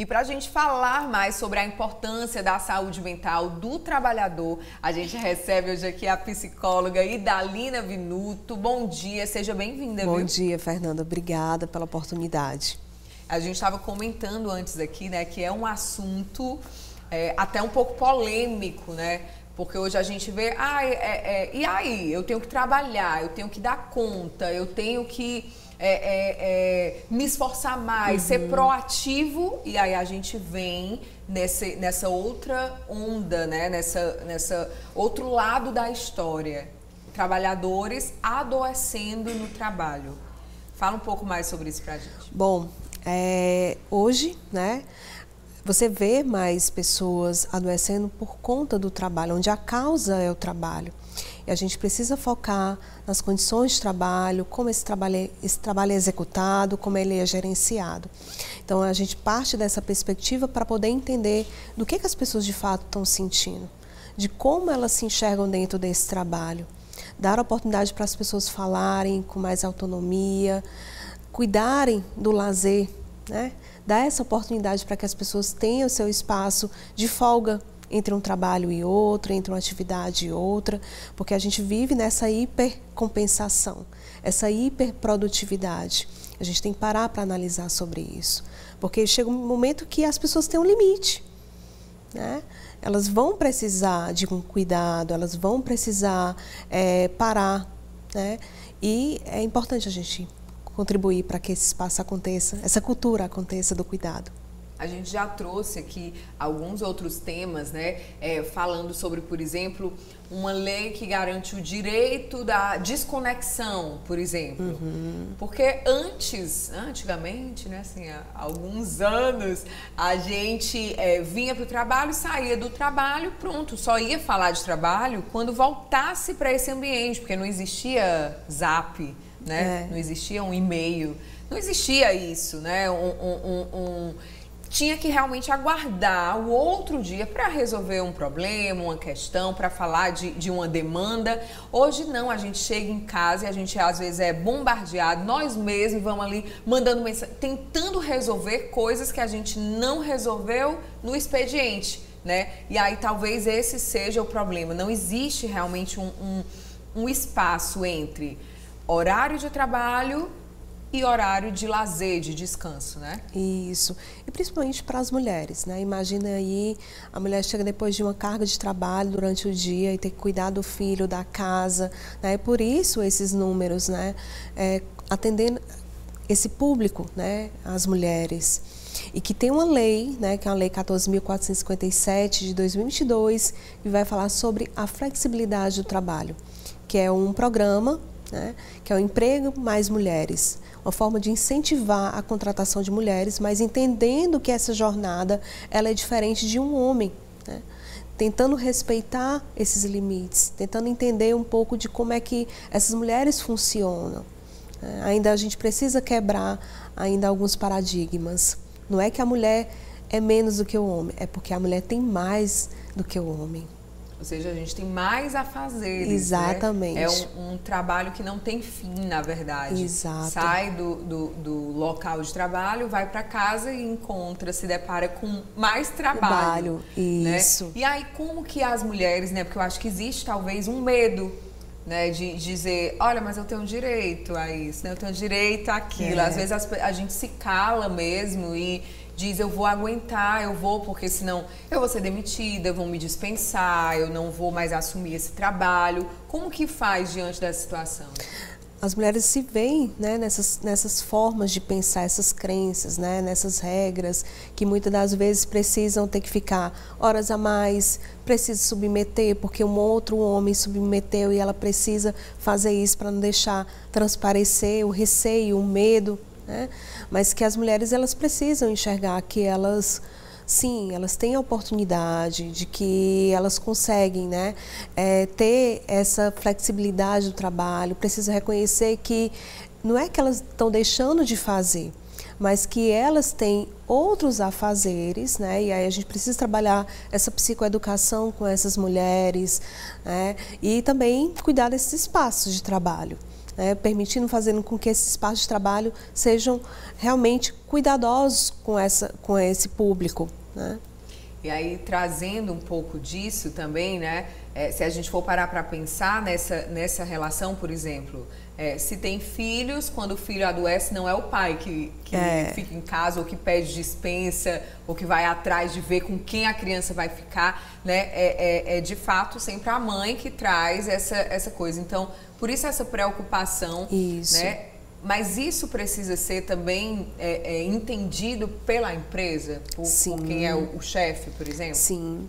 E para a gente falar mais sobre a importância da saúde mental do trabalhador, a gente recebe hoje aqui a psicóloga Idalina Vinuto. Bom dia, seja bem-vinda. Bom dia, Fernanda. Obrigada pela oportunidade. A gente estava comentando antes aqui, né, que é um assunto até um pouco polêmico, né? Porque hoje a gente vê, e aí? Eu tenho que trabalhar, eu tenho que dar conta, eu tenho que me esforçar mais, ser proativo, e aí a gente vem nessa outra onda, né? Nessa outro lado da história. Trabalhadores adoecendo no trabalho. Fala um pouco mais sobre isso pra gente. Bom, hoje, né, você vê mais pessoas adoecendo por conta do trabalho, onde a causa é o trabalho. E a gente precisa focar nas condições de trabalho, como esse trabalho é executado, como ele é gerenciado. Então, a gente parte dessa perspectiva para poder entender do que as pessoas de fato estão sentindo, de como elas se enxergam dentro desse trabalho. Dar oportunidade para as pessoas falarem com mais autonomia, cuidarem do lazer, né? Dar essa oportunidade para que as pessoas tenham o seu espaço de folga entre um trabalho e outro, entre uma atividade e outra, porque a gente vive nessa hipercompensação, essa hiperprodutividade. A gente tem que parar para analisar sobre isso, porque chega um momento que as pessoas têm um limite, né? Elas vão precisar de um cuidado, elas vão precisar parar, né? E é importante a gente contribuir para que esse espaço aconteça, essa cultura aconteça do cuidado. A gente já trouxe aqui alguns outros temas, né? Falando sobre, por exemplo, uma lei que garante o direito da desconexão, por exemplo. Porque antigamente, né, assim, há alguns anos, a gente vinha para o trabalho, saía do trabalho, pronto, só ia falar de trabalho quando voltasse para esse ambiente, porque não existia Zap, né? Não existia um e-mail, não existia isso, né? Tinha que realmente aguardar o outro dia para resolver um problema, uma questão, para falar de uma demanda. Hoje não, a gente chega em casa e a gente às vezes é bombardeado, nós mesmos vamos ali mandando mensagem, tentando resolver coisas que a gente não resolveu no expediente, né? E aí talvez esse seja o problema, não existe realmente um espaço entre horário de trabalho e horário de lazer, de descanso, né? Isso. E principalmente para as mulheres, né? Imagina aí, a mulher chega depois de uma carga de trabalho durante o dia e tem que cuidar do filho, da casa, né? E por isso esses números, né? Atendendo esse público, né? As mulheres. E que tem uma lei, né? Que é a Lei 14.457 de 2022, que vai falar sobre a flexibilidade do trabalho, que é um programa, né, que é o Emprego Mais Mulheres, uma forma de incentivar a contratação de mulheres, mas entendendo que essa jornada ela é diferente de um homem, né, tentando respeitar esses limites, tentando entender um pouco de como é que essas mulheres funcionam. Ainda a gente precisa quebrar ainda alguns paradigmas. Não é que a mulher é menos do que o homem, é porque a mulher tem mais do que o homem. Ou seja, a gente tem mais a fazer. Exatamente. Né? É um trabalho que não tem fim, na verdade. Exato. Sai do local de trabalho, vai para casa e se depara com mais trabalho. Isso. Né? E aí, como que as mulheres, né? Porque eu acho que existe talvez um medo, né, de dizer, olha, mas eu tenho direito a isso, né? Eu tenho direito àquilo. Às vezes a gente se cala mesmo e diz, eu vou aguentar, porque senão eu vou ser demitida, vão me dispensar, eu não vou mais assumir esse trabalho. Como que faz diante dessa situação? As mulheres se veem, né, nessas formas de pensar, essas crenças, né, nessas regras, que muitas das vezes precisam ter que ficar horas a mais, precisa submeter, porque um outro homem submeteu e ela precisa fazer isso para não deixar transparecer o receio, o medo, né? Mas que as mulheres elas precisam enxergar que elas, sim, elas têm a oportunidade de que elas conseguem, né, ter essa flexibilidade do trabalho, precisa reconhecer que não é que elas estão deixando de fazer, mas que elas têm outros afazeres, né? E aí a gente precisa trabalhar essa psicoeducação com essas mulheres, né? E também cuidar desses espaços de trabalho. né, permitindo, fazendo com que esses espaços de trabalho sejam realmente cuidadosos com esse público, né? E aí, trazendo um pouco disso também, né? Se a gente for parar para pensar nessa relação, por exemplo, se tem filhos, quando o filho adoece, não é o pai que fica em casa ou que pede dispensa ou que vai atrás de ver com quem a criança vai ficar, né? É de fato sempre a mãe que traz essa coisa. Então, por isso essa preocupação, né? Mas isso precisa ser também entendido pela empresa, por quem é o chefe, por exemplo? Sim,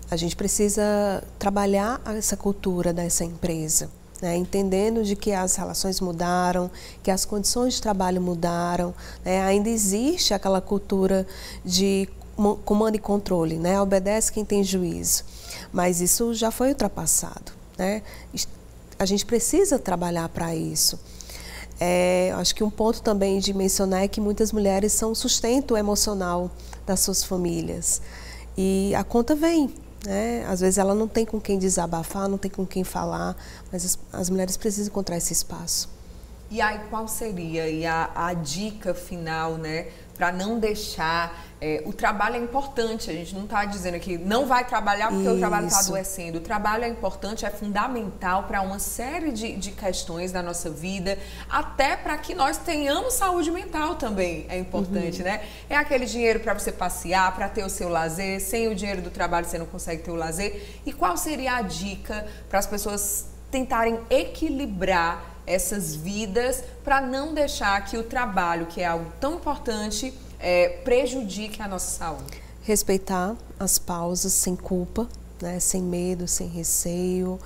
a gente precisa trabalhar essa cultura dessa empresa, né? Entendendo de que as relações mudaram, que as condições de trabalho mudaram, né? Ainda existe aquela cultura de comando e controle, né? Obedece quem tem juízo, mas isso já foi ultrapassado, né? A gente precisa trabalhar para isso. Acho que um ponto também de mencionar é que muitas mulheres são o sustento emocional das suas famílias. E a conta vem, né? Às vezes ela não tem com quem desabafar, não tem com quem falar, mas as mulheres precisam encontrar esse espaço. E aí, qual seria a dica final, né? Para não deixar... o trabalho é importante, a gente não está dizendo aqui não vai trabalhar porque o trabalho está adoecendo. O trabalho é importante, é fundamental para uma série de questões da nossa vida, até para que nós tenhamos saúde mental também é importante, né? É aquele dinheiro para você passear, para ter o seu lazer. Sem o dinheiro do trabalho você não consegue ter o lazer. E qual seria a dica para as pessoas tentarem equilibrar essas vidas para não deixar que o trabalho, que é algo tão importante, prejudique a nossa saúde? Respeitar as pausas sem culpa, né, sem medo, sem receio,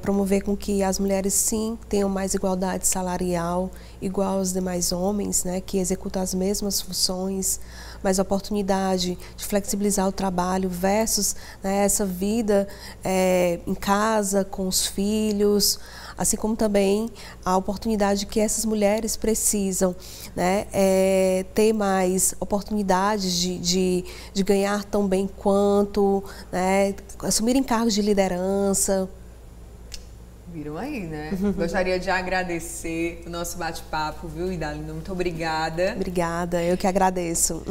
promover com que as mulheres sim tenham mais igualdade salarial, igual aos demais homens, né, que executam as mesmas funções, mais oportunidade de flexibilizar o trabalho versus, né, essa vida em casa, com os filhos, assim como também a oportunidade que essas mulheres precisam, né, ter mais oportunidades de ganhar tão bem quanto, né, assumirem cargos de liderança. Viram aí, né? Gostaria de agradecer o nosso bate-papo, viu, Idalina? Muito obrigada. Obrigada, eu que agradeço.